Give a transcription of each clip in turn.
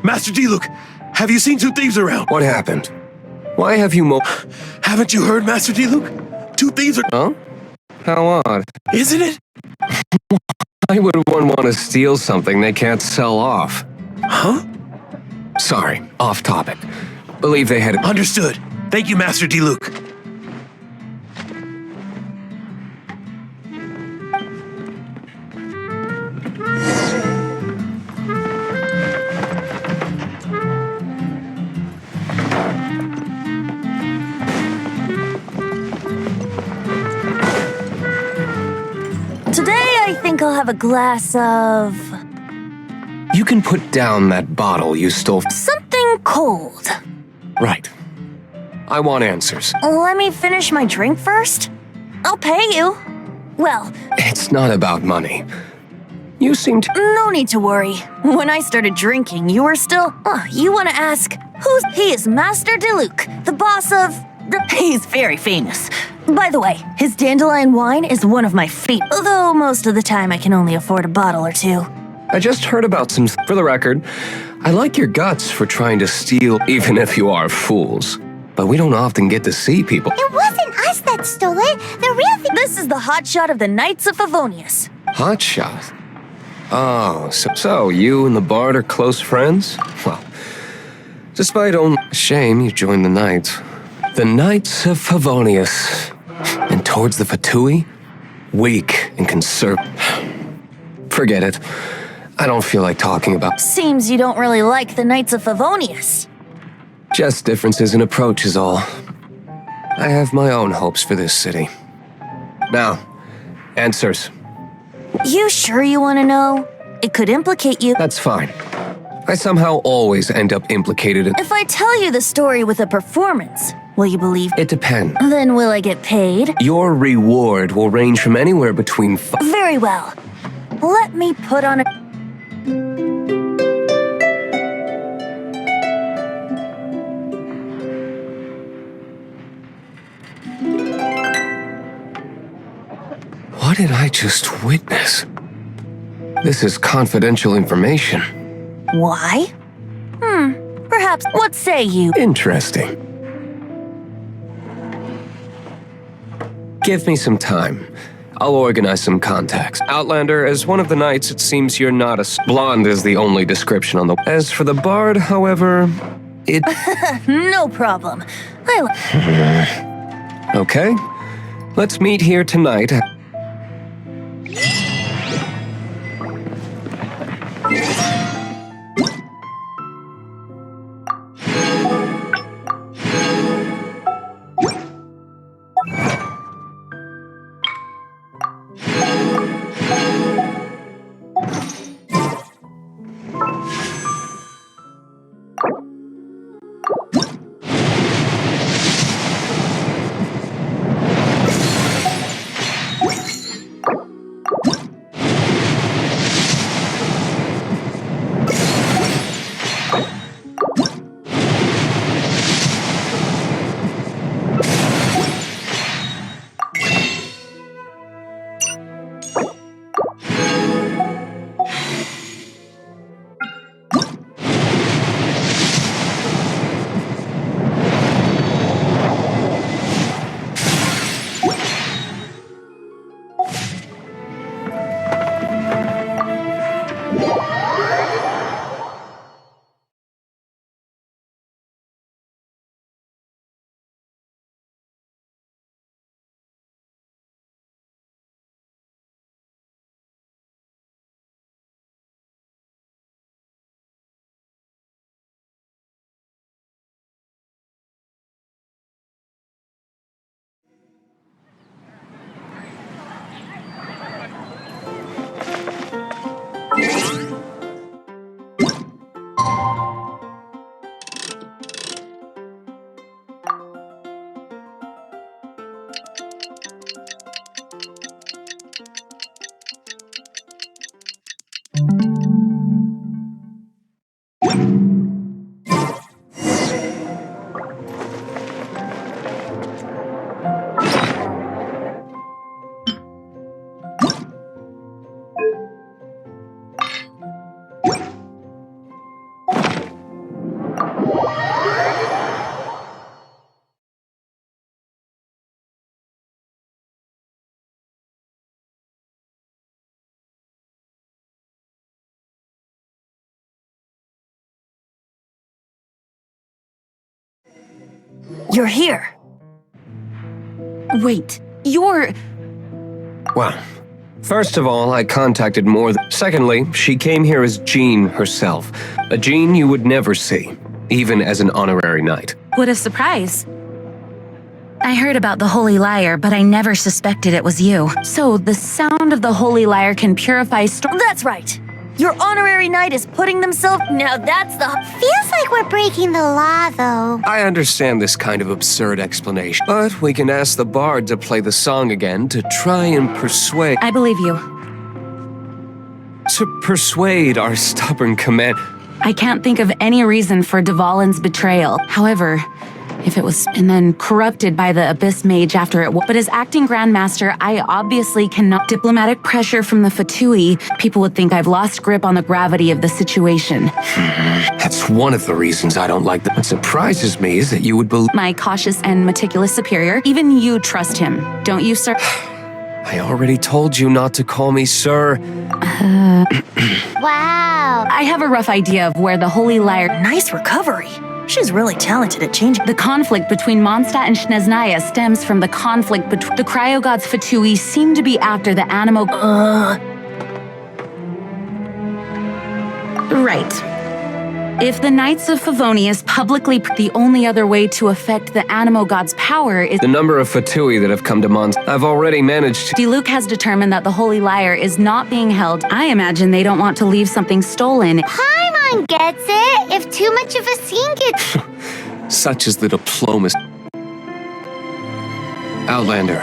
Master D-Luke, have you seen two thieves around? What happened? Why have you Haven't you heard, Master D-Luke? Two thieves are... Huh? How odd. Isn't it? Why would one want to steal something they can't sell off? Huh? Sorry, off topic. Believe they had... Understood. Thank you, Master D-Luke. Today, I think I'll have a glass of... You can put down that bottle you stole. something cold. Right. I want answers. Let me finish my drink first. I'll pay you. Well, It's not about money. You seem to... no need to worry. When I started drinking, you were still... you want to ask, who's... He is Master DeLuke, the boss of... He's very famous. By the way, his dandelion wine is one of my favorites, although most of the time I can only afford a bottle or two. I just heard about some... For the record, I like your guts for trying to steal, even if you are fools. But we don't often get to see people. It wasn't us that stole it. The real thing. This is the hotshot of the Knights of Favonius. Hotshot? Oh, so you and the Bard are close friends? Well, despite only... Shame you joined the Knights. The Knights of Favonius. And towards the Fatui? Weak and conservative. Forget it. I don't feel like talking about... Seems you don't really like the Knights of Favonius. Just differences in approach is all. I have my own hopes for this city. Now, answers. You sure you want to know? It could implicate you. That's fine. I somehow always end up implicated in... If I tell you the story with a performance, will you believe? It depends. Then will I get paid? Your reward will range from anywhere between... Very well. Let me put on a... What did I just witness? This is confidential information. Why? Perhaps. What say you? Interesting. Give me some time. I'll organize some contacts. Outlander, as one of the knights, it seems you're not as... Blonde is the only description on the... As for the bard, however, it... No problem. Okay. Let's meet here tonight. You're here. Wait, you're... Well, first of all, I contacted more than... Secondly, she came here as Jean herself. A Jean you would never see, even as an honorary knight. What a surprise. I heard about the Holy Lyre, but I never suspected it was you. So, the sound of the Holy Lyre can purify That's right. Your honorary knight is putting themselves... Now that's the... Feels like we're breaking the law, though. I understand this kind of absurd explanation, but we can ask the bard to play the song again to try and persuade... I believe you. To persuade our stubborn command... I can't think of any reason for Dvalin's betrayal. However, if it was and then corrupted by the Abyss Mage after it but as acting Grandmaster, I obviously cannot. Diplomatic pressure from the Fatui, people would think I've lost grip on the gravity of the situation. That's one of the reasons I don't like them. What surprises me is that you would believe... My cautious and meticulous superior, even you trust him, don't you, sir? I already told you not to call me sir. Wow. I have a rough idea of where the Holy Lyre... Nice recovery. She's really talented at changing... The conflict between Mondstadt and Sneznaya stems from the conflict between... The cryogods Fatui seem to be after the Animo... Right. If the Knights of Favonius publicly... The only other way to affect the Animo god's power is... The number of Fatui that have come to Mondstadt, I've already managed to... Diluc has determined that the Holy Lyre is not being held. I imagine they don't want to leave something stolen. Paimon gets it. If too much of a scene gets... Such is the diplomacy. Outlander.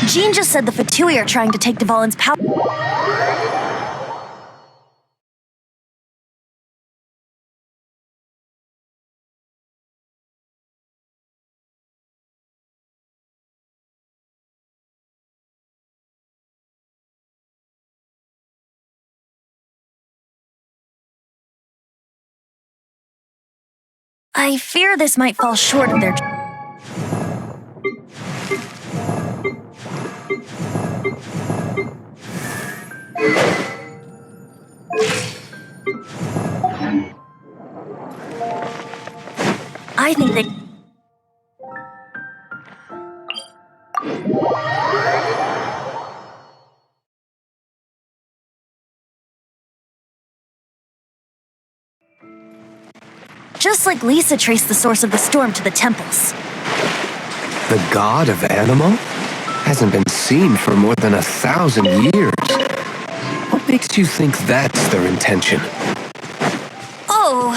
Jean just said the Fatui are trying to take Dvalin's power. I fear this might fall short of their... I think they... Just like Lisa traced the source of the storm to the temples. The god of Animo? Hasn't been seen for more than 1,000 years. What makes you think that's their intention? Oh!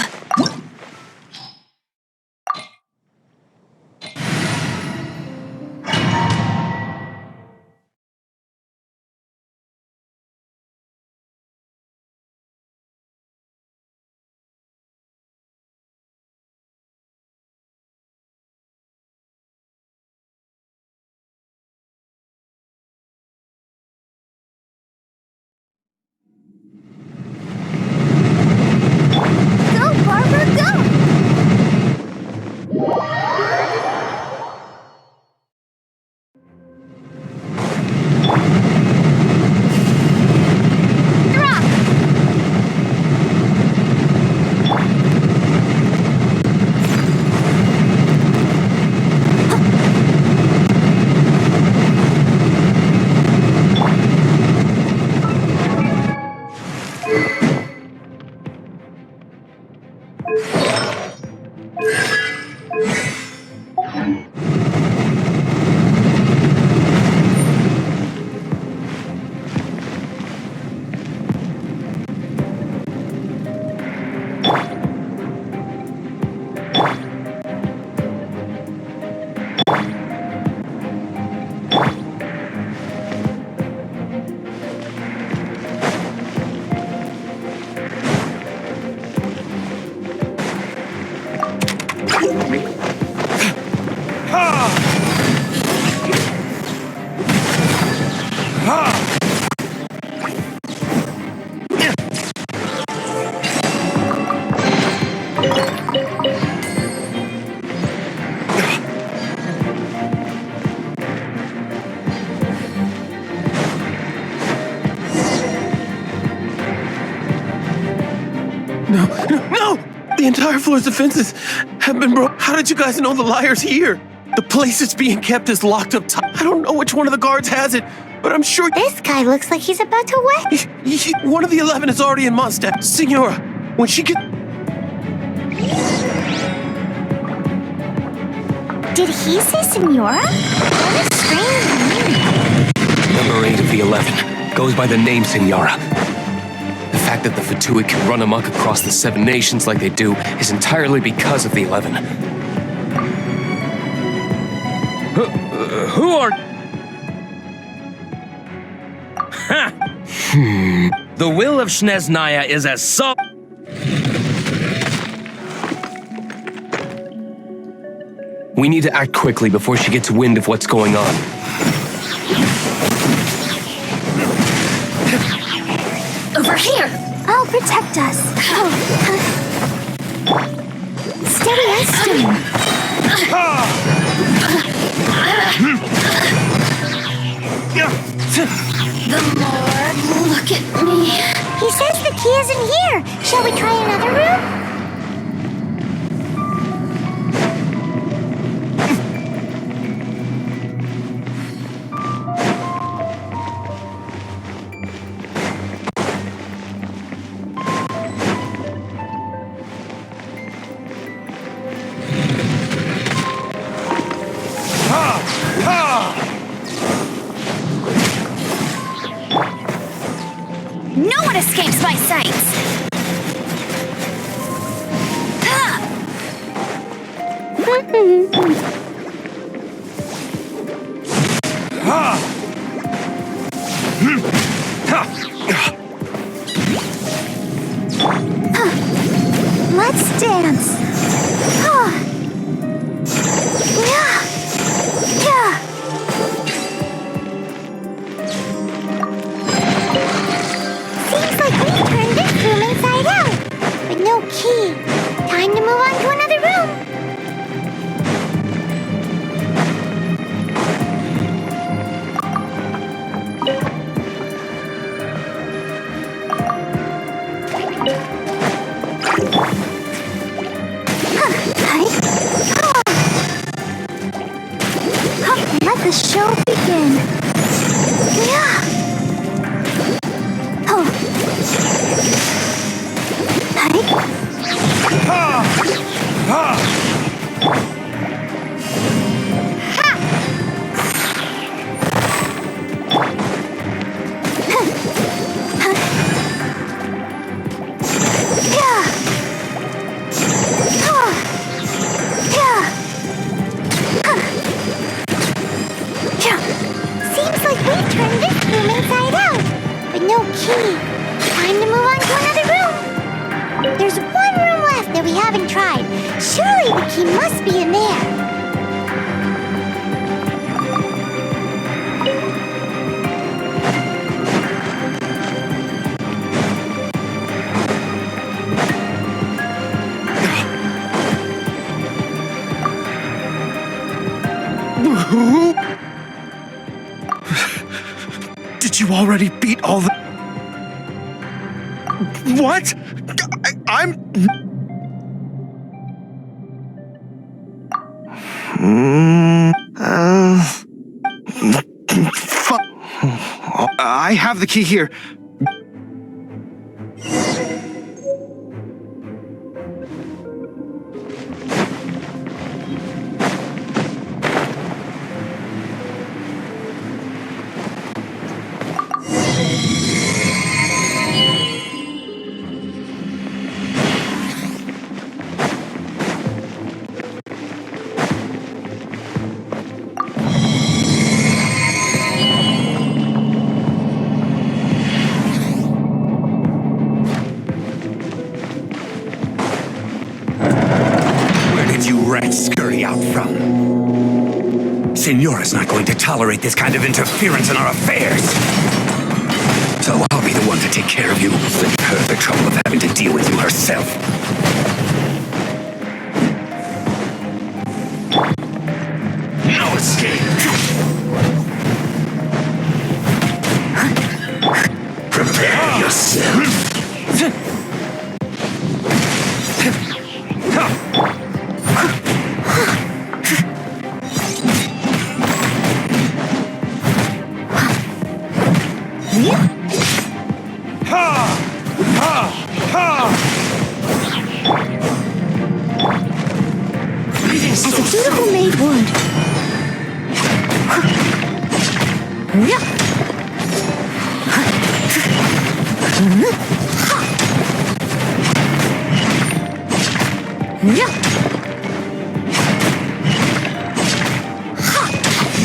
No! The entire floor's defenses have been broken. How did you guys know the liar's here? The place it's being kept is locked up tight. I don't know which one of the guards has it, but I'm sure This guy looks like he's about to wet. one of the 11 is already in Mustang. Signora, when she gets... Did he say Senora? What a strange name. Number 8 of the 11 goes by the name Senora. The fact that the Fatui can run amok across the 7 nations like they do is entirely because of the 11. Who are... Ha! The will of Shneznaya is as soft... We need to act quickly before she gets wind of what's going on. Over here! Oh, protect us. Steady as stone. The Lord, look at me. He says the key isn't here. Shall we try another room? No one escapes my sights! Let's dance. Seems like we turned this room inside out, but no key. Time to move on to another room. Let the show begin. Yeah. Oh. Seems like we turned this room inside out, but no key. Time to move on to another room. There's one room left that we haven't tried. Surely the key must be in there. Did you already beat all the... What? I'm... I have the key here. you rats scurry out from. Senora's not going to tolerate this kind of interference in our affairs. So I'll be the one to take care of you, save her the trouble of having to deal with you herself. No escape! Prepare yourself! As a beautiful made wood.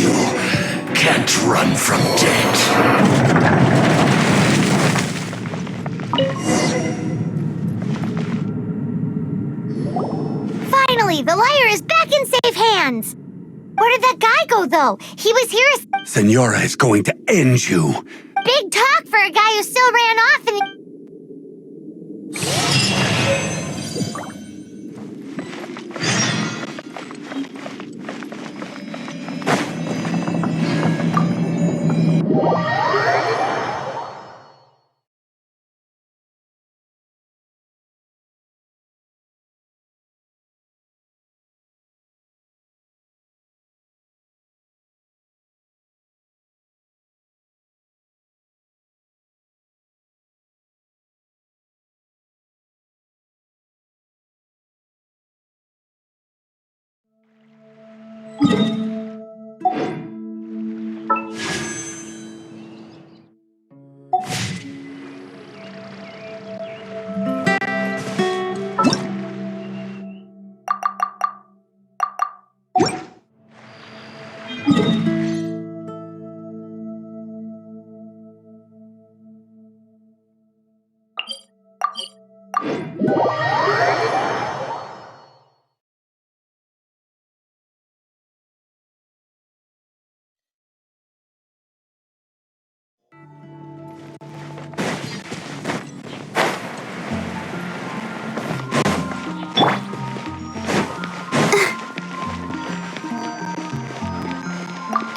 You can't run from death. Finally, the liar is back in safe hands. Where did that guy go, though? He was here. Senora is going to end you. Big talk for a guy who still ran off and...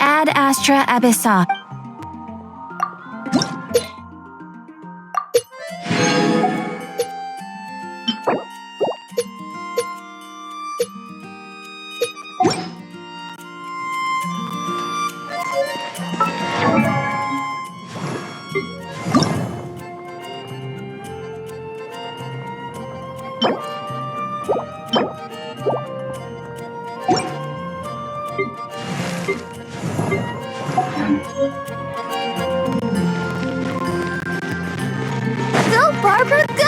Ad Astra Abyssa. Go, Barbara, go!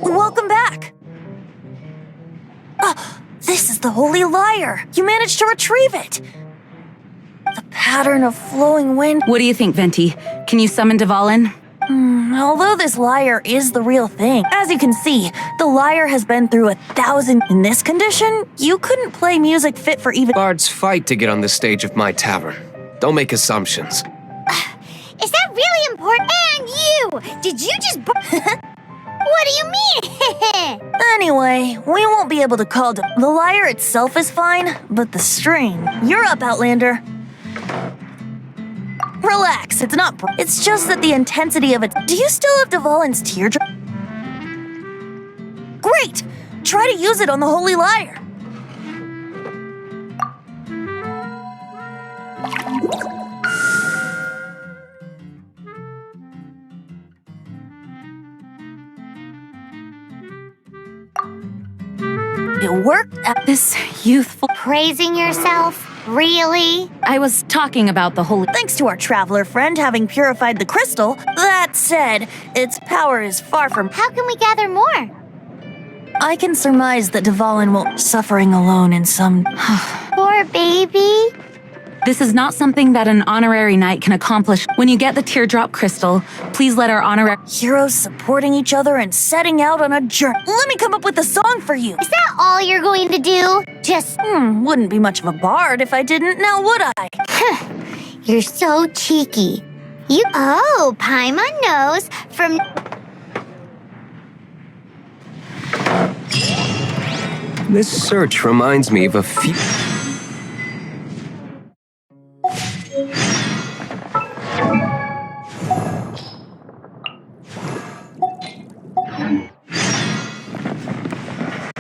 Welcome back! This is the Holy Lyre! You managed to retrieve it! The pattern of flowing wind... What do you think, Venti? Can you summon Dvalin? Although this lyre is the real thing, as you can see, the lyre has been through 1,000... In this condition, you couldn't play music fit for even... Bards fight to get on the stage of my tavern. Don't make assumptions. Is that really important? And you! Did you just... What do you mean? Anyway, we won't be able to call the lyre itself is fine, but the string... You're up, Outlander. Relax, it's not... It's just that the intensity of it... Do you still have Dvalin's teardrop? Great! Try to use it on the Holy Lyre. It worked at This youthful. Praising yourself? Really? I was talking about the holy. thanks to our traveler friend having purified the crystal. That said, its power is far from. How can we gather more? I can surmise that Dvalin will suffering alone in some. Poor baby. This is not something that an honorary knight can accomplish. When you get the teardrop crystal, please let our honorary. Heroes supporting each other and setting out on a journey. Let me come up with a song for you. Is that all you're going to do? Just, Wouldn't be much of a bard if I didn't, now would I? you're so cheeky. Oh, Paimon knows from... This search reminds me of a few.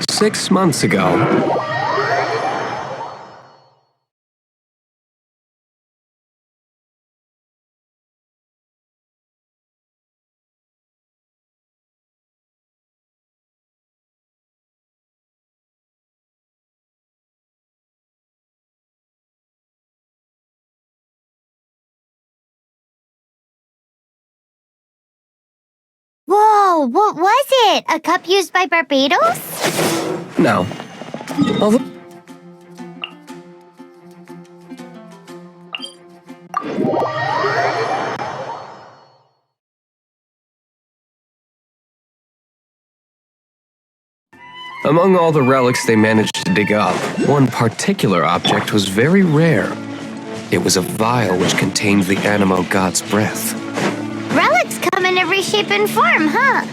Six months ago. Whoa, what was it? A cup used by Barbados? No. Although. Among all the relics they managed to dig up, one particular object was very rare. It was a vial which contained the Animo god's breath. Relics come in every shape and form, huh?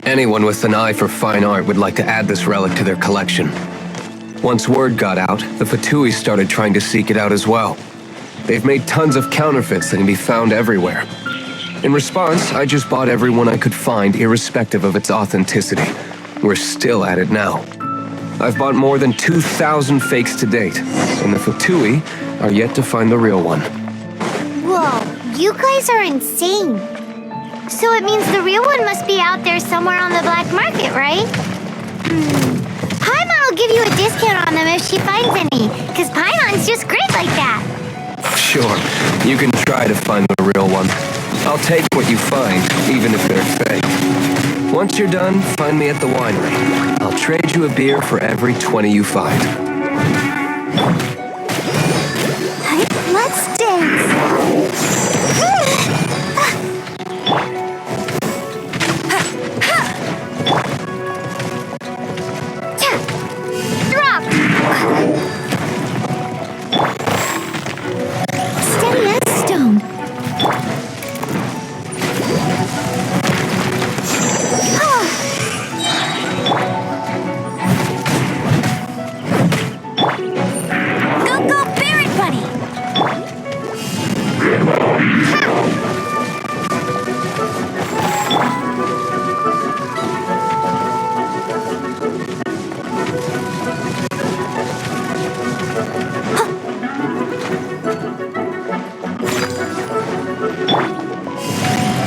Anyone with an eye for fine art would like to add this relic to their collection. Once word got out, the Fatui started trying to seek it out as well. They've made tons of counterfeits that can be found everywhere. In response, I just bought every one I could find, irrespective of its authenticity. We're still at it now. I've bought more than 2,000 fakes to date, and the Fatui are yet to find the real one. Whoa, you guys are insane. So it means the real one must be out there somewhere on the black market, right? Paimon will give you a discount on them if she finds any, because Paimon's just great like that. Sure, you can try to find the real one. I'll take what you find, even if they're fake. Once you're done, find me at the winery. I'll trade you a beer for every 20 you find. Let's dance. Drop. Steady as stone. Go, Barry Buddy!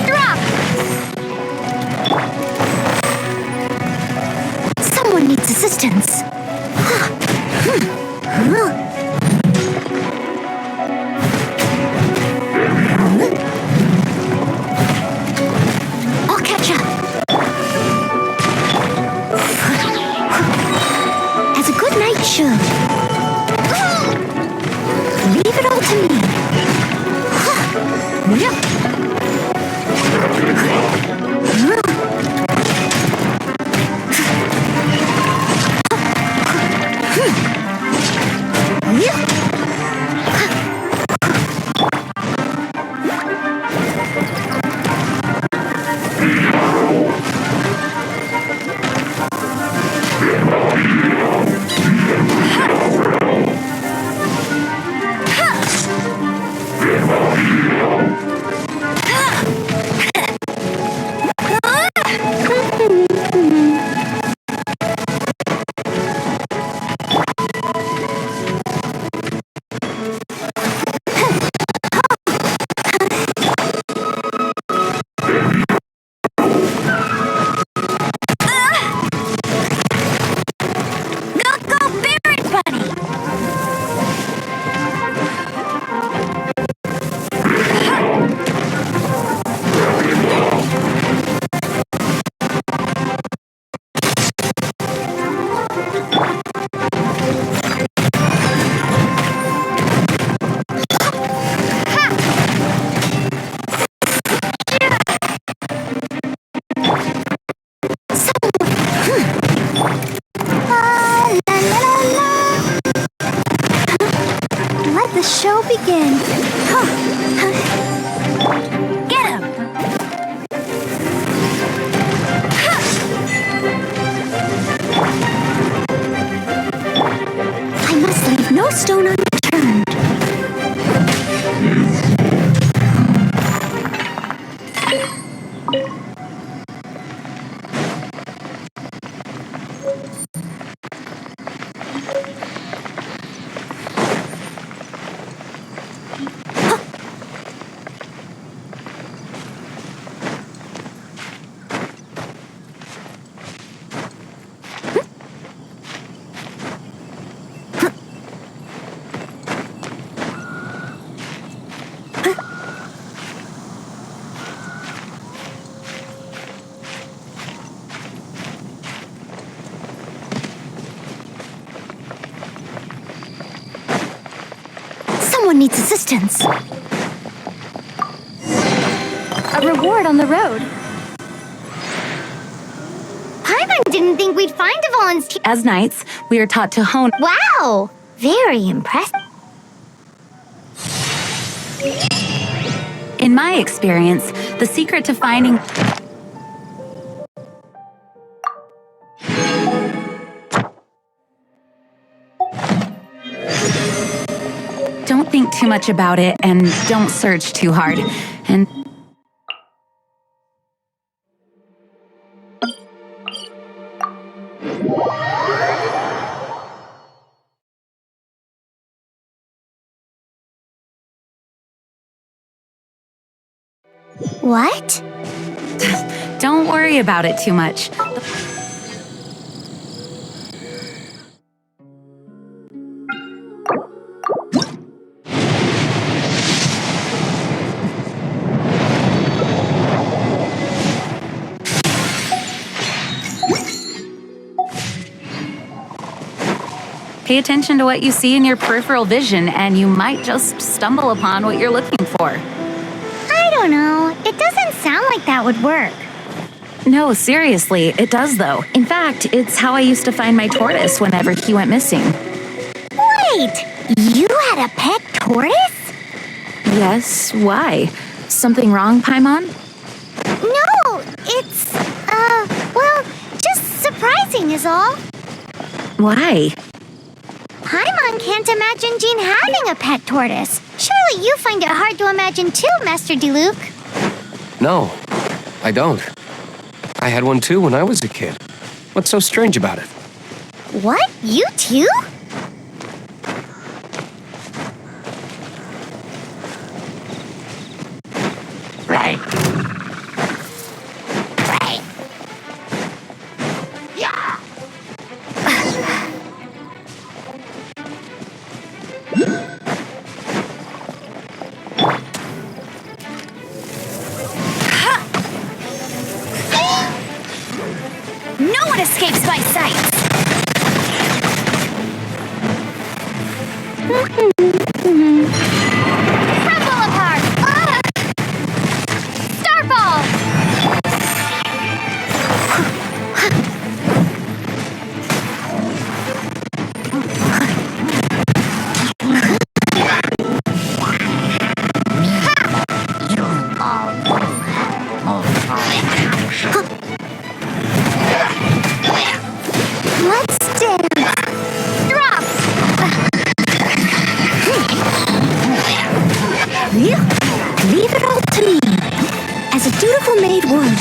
Drop. Someone needs assistance. I'll catch up. As a good knight should. Leave it all to me. again. Get him! I must leave no stone unturned. Someone needs assistance. A reward on the road. Paimon didn't think we'd find a volunteer. As knights, we are taught to hone. Wow! Very impressive. In my experience, the secret to finding. Don't think too much about it and don't search too hard. And. What? Don't worry about it too much. Pay attention to what you see in your peripheral vision, and you might just stumble upon what you're looking for. I don't know. It doesn't sound like that would work. No, seriously, it does though. In fact, it's how I used to find my tortoise whenever he went missing. Wait! You had a pet tortoise? Yes, why? Something wrong, Paimon? No, it's, well, just surprising is all. Why? Paimon can't imagine Jean having a pet tortoise. Surely you find it hard to imagine too, Master Diluc. No, I don't. I had one too when I was a kid. What's so strange about it? What? You too? Right. No one escapes my sight! Crumble apart! Starball! Let's dance! Drop! Leave it all to me, as a dutiful maid would.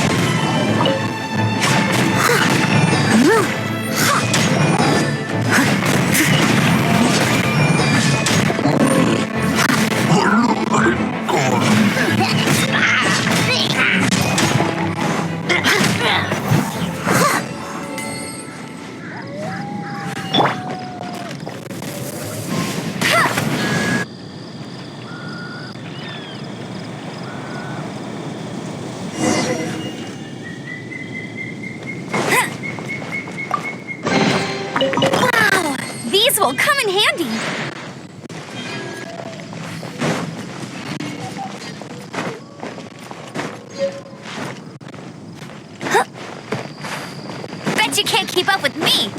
Wow! These will come in handy! Huh. Bet you can't keep up with me!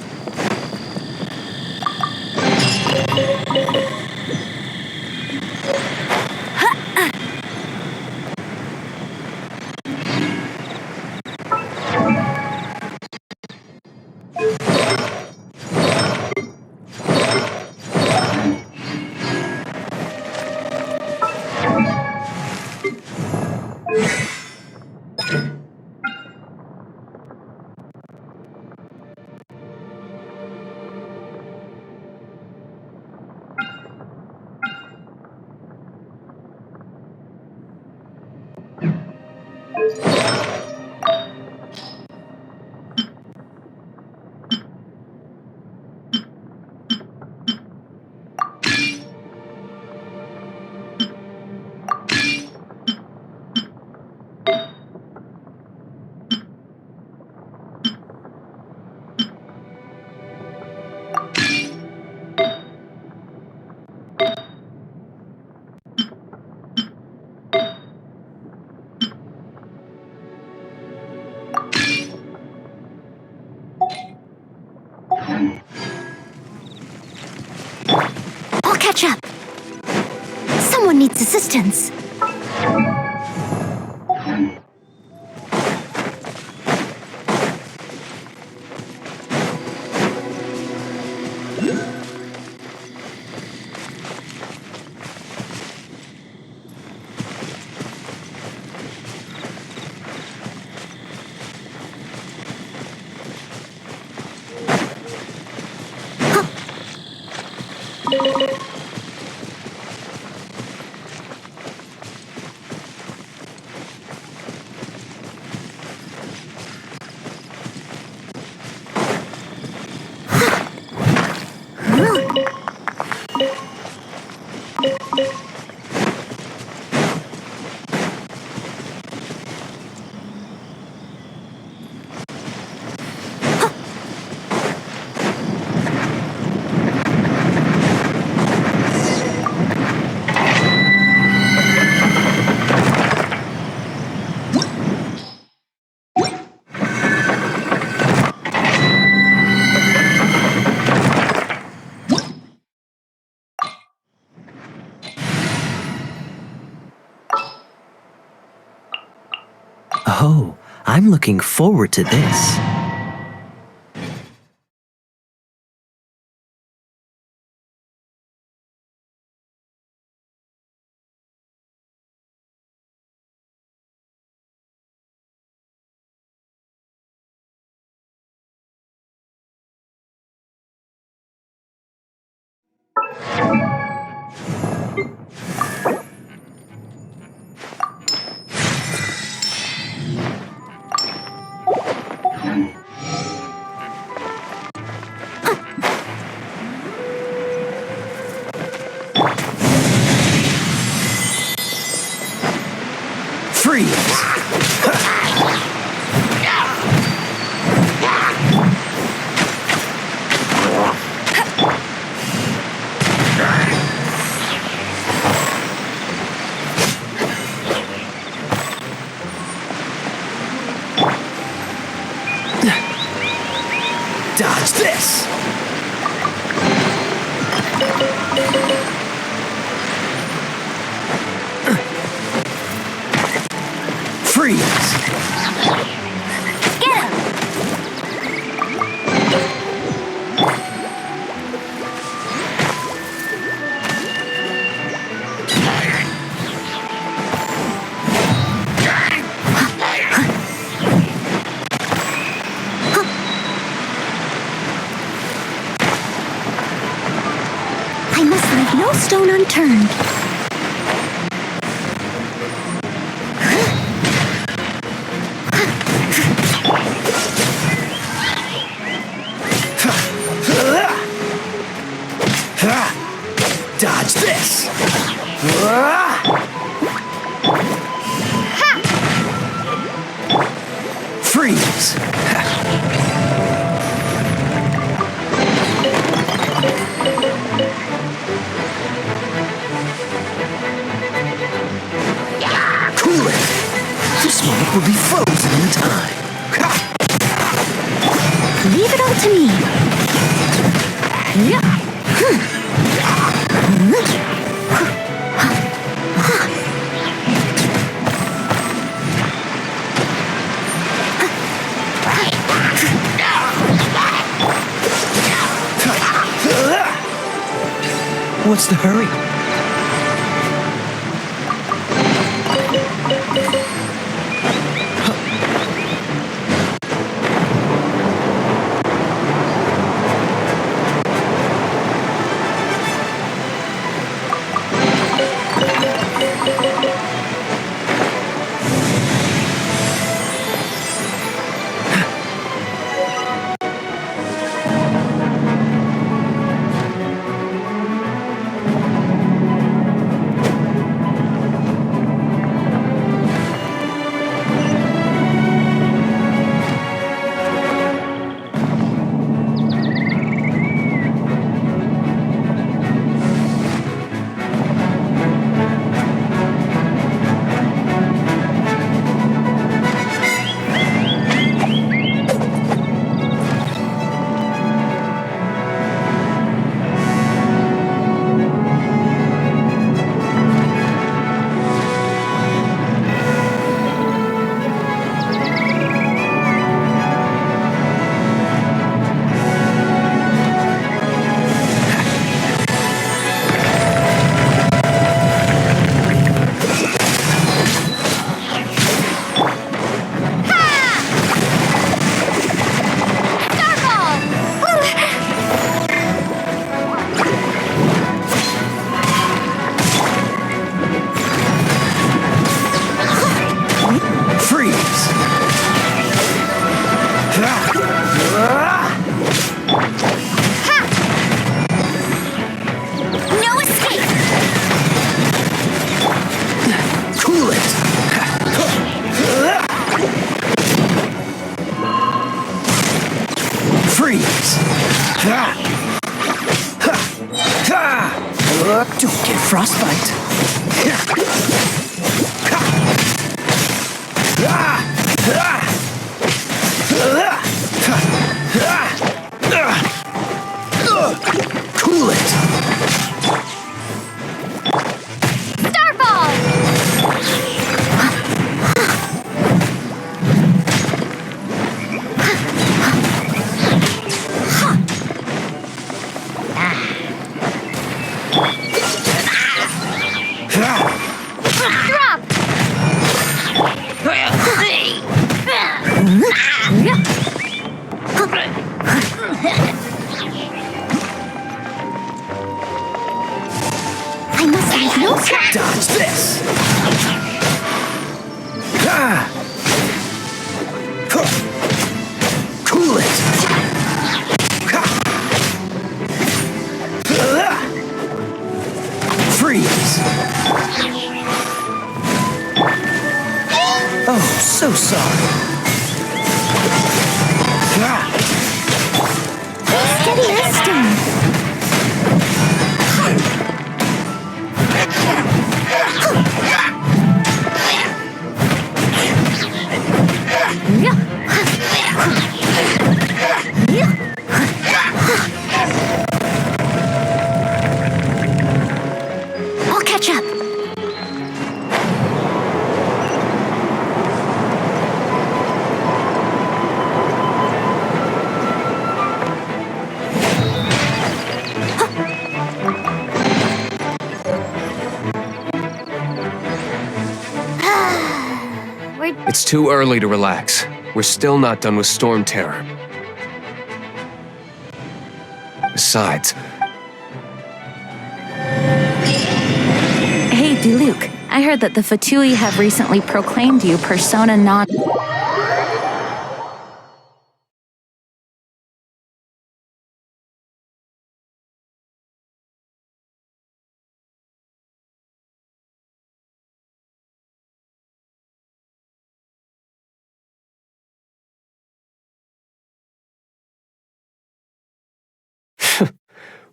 I'll catch up. Someone needs assistance. Oh, I'm looking forward to this. Dodge this! Freeze! Get him! I must leave no stone unturned. Dodge this! Freeze! Cool it! This moment will be frozen in time. Leave it all to me. What's the hurry? freeze! Don't get frostbite. Cool it! Starfall! Drop! I must leave no track. Dodge this! Cool it! Freeze! Oh, so sorry. Steady as stone. I'll catch up. It's too early to relax. We're still not done with Storm Terror. Besides, Hey, Diluc, I heard that the Fatui have recently proclaimed you persona non...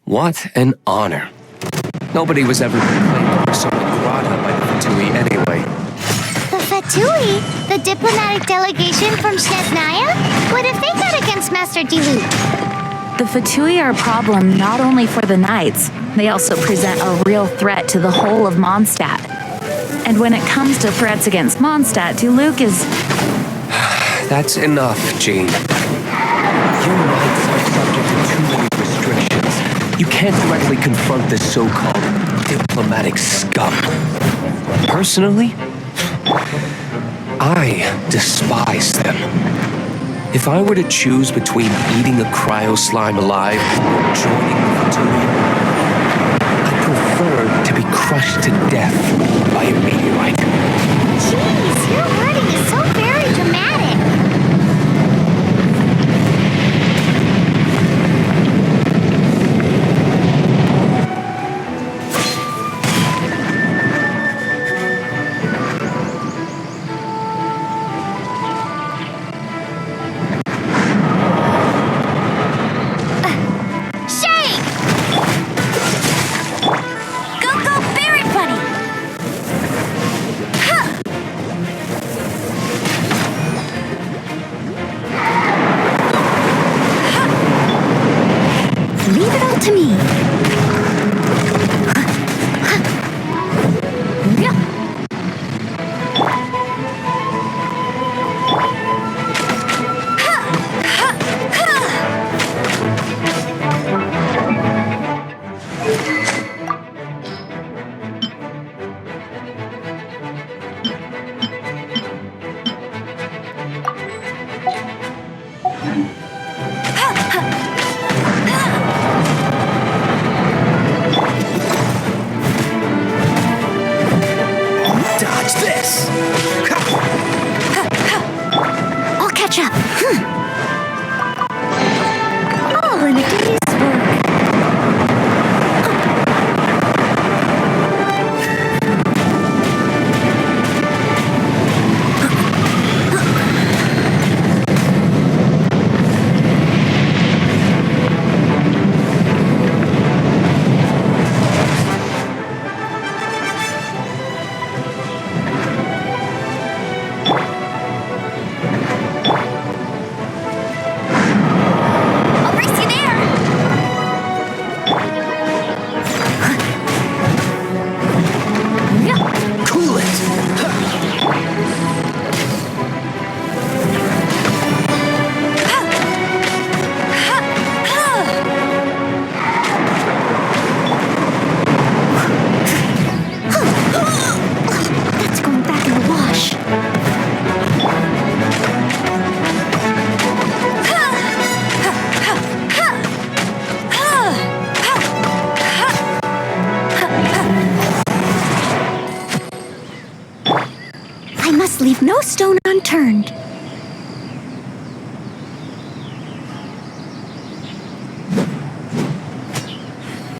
what an honor. Nobody was ever proclaimed persona grata by the Fatui anyway. The Fatui? The diplomatic delegation from Snezhnaya? What have they got against Master Diluc? The Fatui are a problem not only for the Knights, they also present a real threat to the whole of Mondstadt. And when it comes to threats against Mondstadt, Diluc is... That's enough, Jean. Your Knights are subject to too many restrictions. You can't directly confront this so-called diplomatic scum. Personally, I despise them. If I were to choose between eating a cryo slime alive or joining the Fatui, I prefer to be crushed to death by a meteorite. Jeez, your wording is so very dramatic. Shake! Go, go, Berry Bunny! Huh! Leave it all to me. stone unturned.